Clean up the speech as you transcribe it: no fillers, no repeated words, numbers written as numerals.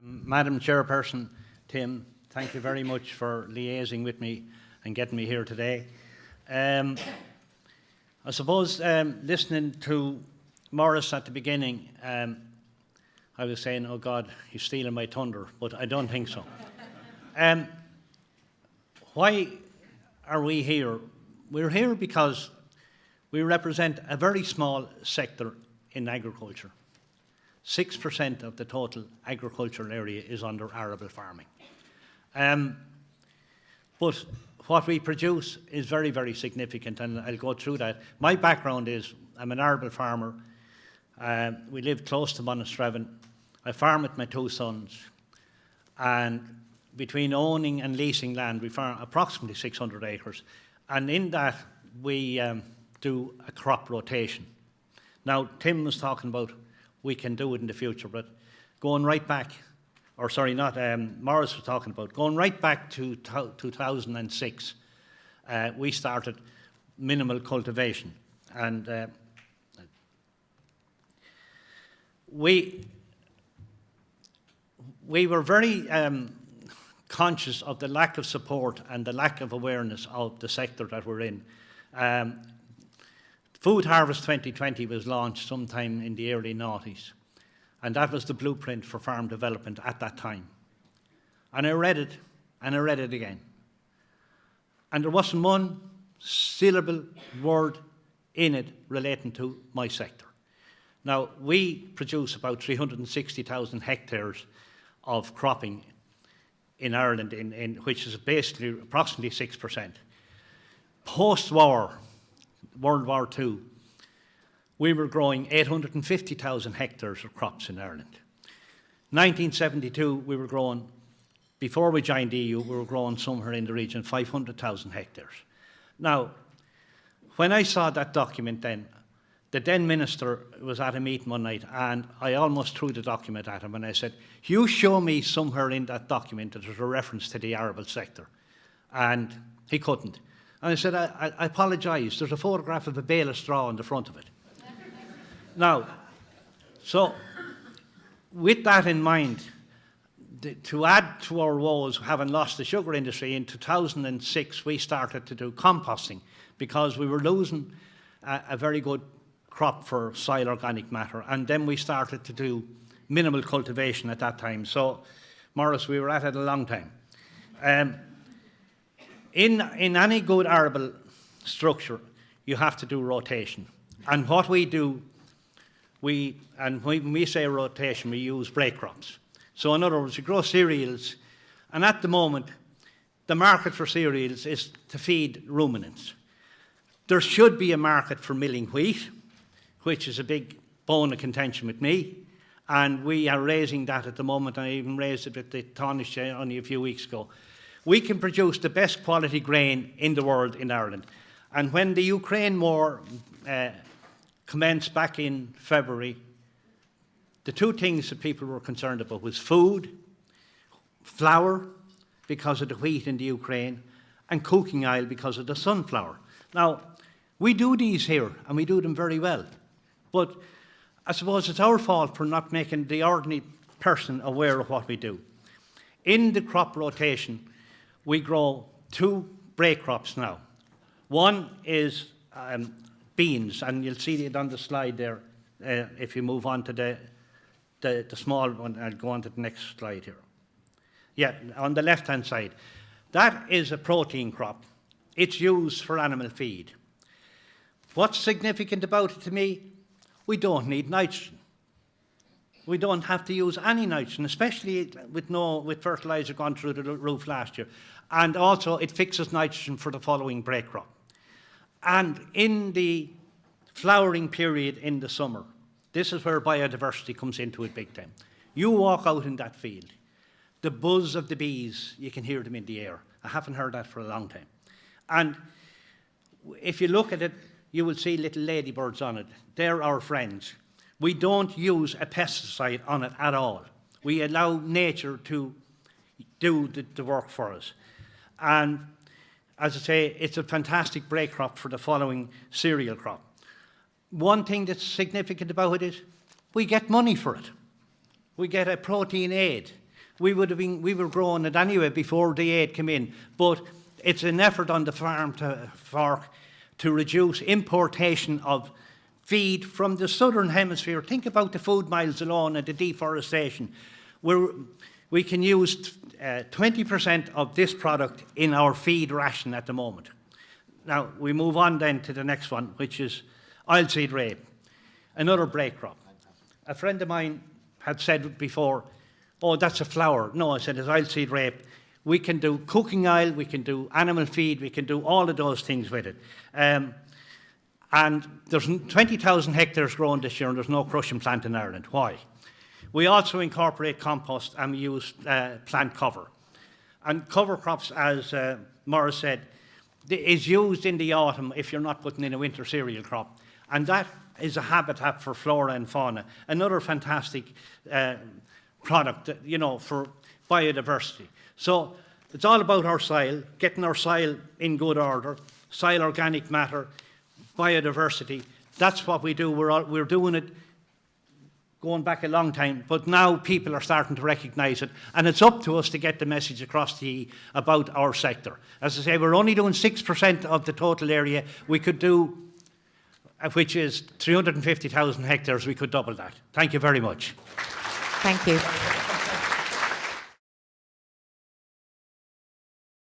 Madam Chairperson, Tim, thank you very much for liaising with me and getting me here today. I suppose listening to Maurice at the beginning, I was saying, oh God, he's stealing my thunder, but I don't think so. Why are we here? We're here because we represent a very small sector in agriculture. 6% of the total agricultural area is under arable farming. But what we produce is very, very significant, and I'll go through that. My background is I'm an arable farmer. We live close to Monasterevin. I farm with my two sons, and between owning and leasing land, we farm approximately 600 acres, and in that we do a crop rotation. Now, Tim was talking about we can do it in the future, but going right back, or sorry, not Maurice was talking about, going right back to 2006, we started minimal cultivation, and we were very conscious of the lack of support and the lack of awareness of the sector that we're in. Food Harvest 2020 was launched sometime in the early noughties, and that was the blueprint for farm development at that time. And I read it, and I read it again. And there wasn't one syllable word in it relating to my sector. Now, we produce about 360,000 hectares of cropping in Ireland, which is basically approximately 6%. Post-war, World War II, we were growing 850,000 hectares of crops in Ireland. 1972, we were growing, before we joined the EU, we were growing somewhere in the region of 500,000 hectares. Now, when I saw that document then, the then minister was at a meeting one night, and I almost threw the document at him, and I said, you show me somewhere in that document that there's a reference to the arable sector. And he couldn't. And I said, I apologise, there's a photograph of a bale of straw on the front of it. Now, so with that in mind, to add to our woes, having lost the sugar industry, in 2006 we started to do composting because we were losing a very good crop for soil organic matter, and then we started to do minimal cultivation at that time. So, Maurice, we were at it a long time. In any good arable structure, you have to do rotation. And what we do, when we say rotation, we use break crops. So in other words, you grow cereals, and at the moment, the market for cereals is to feed ruminants. There should be a market for milling wheat, which is a big bone of contention with me, and we are raising that at the moment. I even raised it with the Taoiseach only a few weeks ago. We can produce the best quality grain in the world in Ireland. And when the Ukraine war commenced back in February, the two things that people were concerned about was food, flour, because of the wheat in the Ukraine, and cooking oil because of the sunflower. Now, we do these here, and we do them very well. But I suppose it's our fault for not making the ordinary person aware of what we do. In the crop rotation, we grow two break crops now. One is beans, and you'll see it on the slide there. If you move on to the small one, I'll go on to the next slide here. Yeah, on the left-hand side. That is a protein crop. It's used for animal feed. What's significant about it to me? We don't need nitrogen. We don't have to use any nitrogen, especially with fertiliser gone through the roof last year. And also, it fixes nitrogen for the following break crop. And in the flowering period in the summer, this is where biodiversity comes into it big time. You walk out in that field, the buzz of the bees, you can hear them in the air. I haven't heard that for a long time. And if you look at it, you will see little ladybirds on it. They're our friends. We don't use a pesticide on it at all. We allow nature to do the work for us. And as I say, it's a fantastic break crop for the following cereal crop. One thing that's significant about it is we get money for it. We get a protein aid. we were growing it anyway before the aid came in. But it's an effort on the farm to reduce importation of feed from the southern hemisphere. Think about the food miles alone and the deforestation. We can use 20% of this product in our feed ration at the moment. Now, we move on then to the next one, which is oilseed rape, another break crop. A friend of mine had said before, oh, that's a flour. No, I said, it's oilseed rape. We can do cooking oil, we can do animal feed, we can do all of those things with it. And there's 20,000 hectares grown this year and there's no crushing plant in Ireland. Why? We also incorporate compost and we use plant cover. And cover crops, as Morris said, is used in the autumn if you're not putting in a winter cereal crop. And that is a habitat for flora and fauna. Another fantastic product, you know, for biodiversity. So it's all about our soil, getting our soil in good order, soil organic matter, biodiversity. That's what we do. We're doing it going back a long time, but now people are starting to recognise it, and it's up to us to get the message across to you about our sector. As I say, we're only doing 6% of the total area. We could do, which is 350,000 hectares, we could double that. Thank you very much. Thank you.